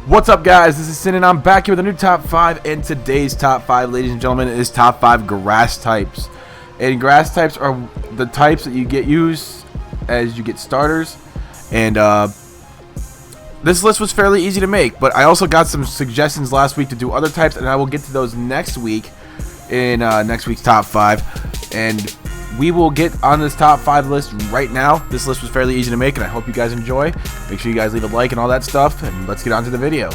What's up, guys? This is Sin, and I'm back here with a new top 5. And today's top 5, ladies and gentlemen, is top 5 grass types. And grass types are the types that you get used as you get starters. And this list was fairly easy to make, but I also got some suggestions last week to do other types, and I will get to those next week in next week's top 5. And we will get on this top 5 list right now. This list was fairly easy to make, and I hope you guys enjoy. Make sure you guys leave a like and all that stuff, and let's get on to the video.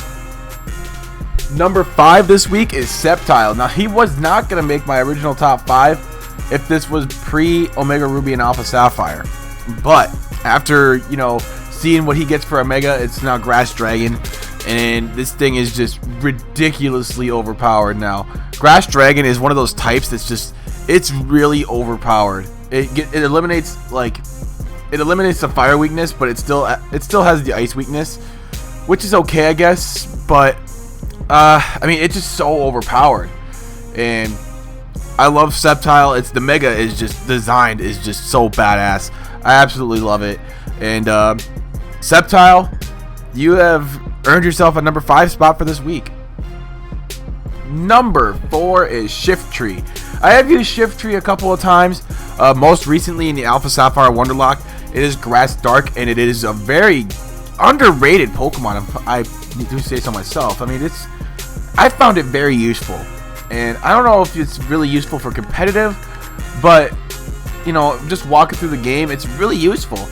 Number 5 this week is Sceptile. Now, he was not going to make my original top 5 if this was pre-Omega Ruby and Alpha Sapphire. But after, seeing what he gets for Omega, it's now Grass Dragon, and this thing is just ridiculously overpowered now. Grass Dragon is one of those types that's just, it's really overpowered. It eliminates the fire weakness, but it still has the ice weakness, which is okay, I guess. But I mean, it's just so overpowered, and I love Sceptile. The Mega is just designed is just so badass. I absolutely love it. And Sceptile, you have earned yourself a number 5 spot for this week. Number 4 is Shiftry. I have used Shiftry a couple of times, most recently in the Alpha Sapphire Wonderlock. It is Grass Dark, and it is a very underrated Pokemon, if I do say so myself. I mean, I found it very useful, and I don't know if it's really useful for competitive, but just walking through the game, it's really useful.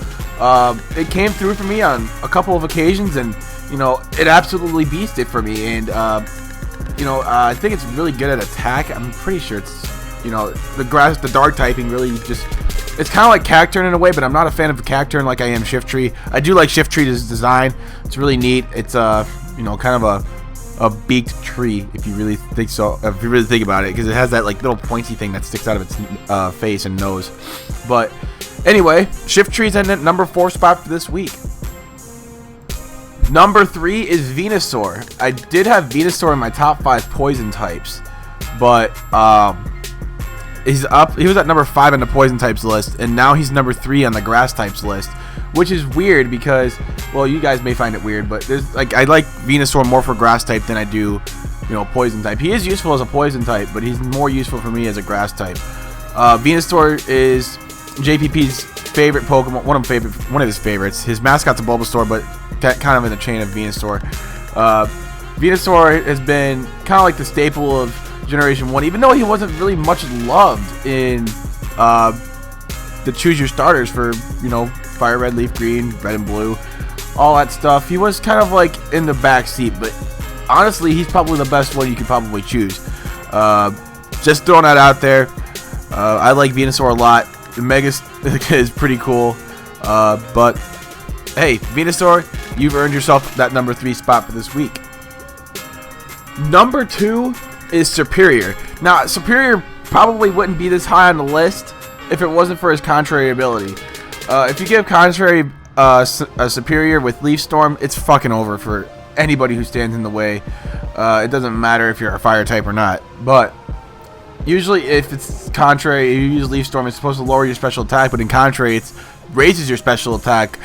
It came through for me on a couple of occasions, and it absolutely beasted for me. And I think it's really good at attack. I'm pretty sure it's the dark typing really just, it's kind of like Cacturn in a way, but I'm not a fan of Cacturn like I am Shiftry. I do like Shiftry's design. It's really neat. It's kind of a beaked tree, if you really think so, if you really think about it, because it has that little pointy thing that sticks out of its face and nose. But anyway, Shiftry's in at number 4 spot for this week. Number 3 is Venusaur. I did have Venusaur in my top 5 poison types, but he's up. He was at number 5 on the poison types list, and now he's number 3 on the grass types list, which is weird because, well, you guys may find it weird, but there's I like Venusaur more for grass type than I do, poison type. He is useful as a poison type, but he's more useful for me as a grass type. Venusaur is JPP's favorite Pokemon, one of his favorites. His mascot's a Bulbasaur, but kind of in the chain of Venusaur. Venusaur has been kind of like the staple of Generation 1, even though he wasn't really much loved in the choose your starters for, Fire Red, Leaf Green, Red and Blue, all that stuff. He was kind of like in the back seat, but honestly, he's probably the best one you could probably choose. Just throwing that out there. I like Venusaur a lot. The Mega is pretty cool, but hey, Venusaur, you've earned yourself that number 3 spot for this week. Number 2 is Serperior. Now, Serperior probably wouldn't be this high on the list if it wasn't for his contrary ability. If you give contrary a Serperior with Leaf Storm, it's fucking over for anybody who stands in the way. It doesn't matter if you're a fire type or not, but usually if it's contrary, if you use Leaf Storm, it's supposed to lower your special attack, but in contrary, it raises your special attack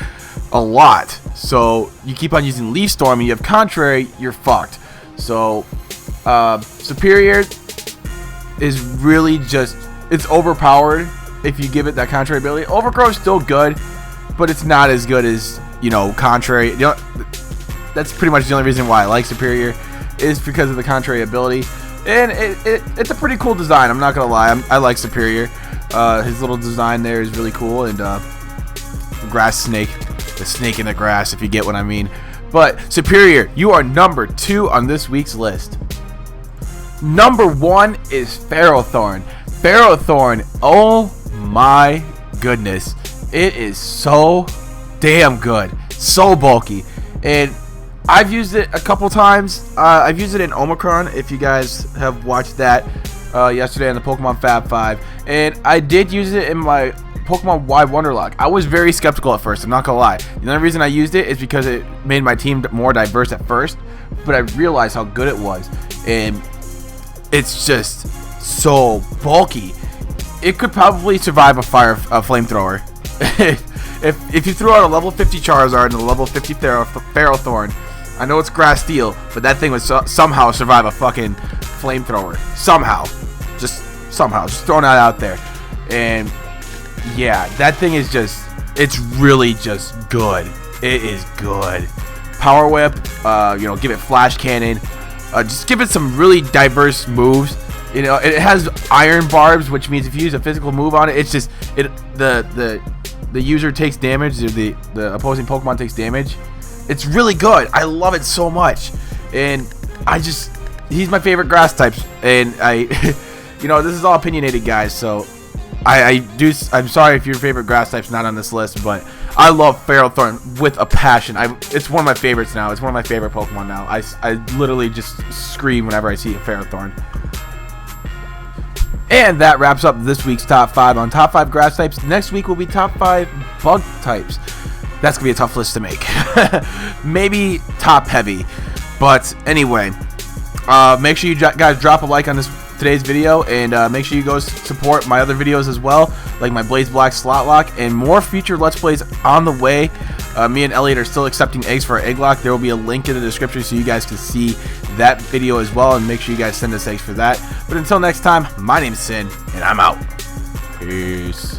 a lot. So you keep on using Leaf Storm and you have contrary, you're fucked. So Serperior is really just, it's overpowered if you give it that contrary ability. Overgrow is still good, but it's not as good as contrary. That's pretty much the only reason why I like Serperior, is because of the contrary ability. And it's a pretty cool design, I'm not gonna lie. I like Serperior. His little design there is really cool, and grass snake, the snake in the grass, if you get what I mean. But Serperior, you are number 2 on this week's list. Number 1 is Ferrothorn. Ferrothorn, oh my goodness, it is so damn good, so bulky, and I've used it a couple times. I've used it in Omicron, if you guys have watched that yesterday on the Pokemon FabFive, and I did use it in my Pokemon Y Wonderlock. I was very skeptical at first, I'm not gonna lie. The only reason I used it is because it made my team more diverse at first, but I realized how good it was, and it's just so bulky. It could probably survive a flamethrower. If you threw out a level 50 Charizard and a level 50 Ferrothorn, I know it's grass steel, but that thing would somehow survive a fucking flamethrower. Somehow. Just throwing that out there. And yeah, that thing is just, it's really just good. It is good. Power Whip, you know, give it Flash Cannon. Just give it some really diverse moves. You know, it has Iron Barbs, which means if you use a physical move on it, it's just the user takes damage, the opposing Pokemon takes damage. It's really good. I love it so much, and he's my favorite grass types. And you know, this is all opinionated, guys. So I'm sorry if your favorite grass type's not on this list, but I love Ferrothorn with a passion. It's one of my favorites now. It's one of my favorite Pokemon now. I literally just scream whenever I see a Ferrothorn. And that wraps up this week's top 5 on top 5 grass types. Next week will be top 5 bug types. That's gonna be a tough list to make. Maybe top heavy, but anyway, make sure you guys drop a like on today's video, and make sure you go support my other videos as well, like my Blaze Black Slot Lock, and more future Let's Plays on the way. Me and Elliot are still accepting eggs for our egg lock. There will be a link in the description so you guys can see that video as well, and make sure you guys send us eggs for that. But until next time, my name's Sin, and I'm out. Peace.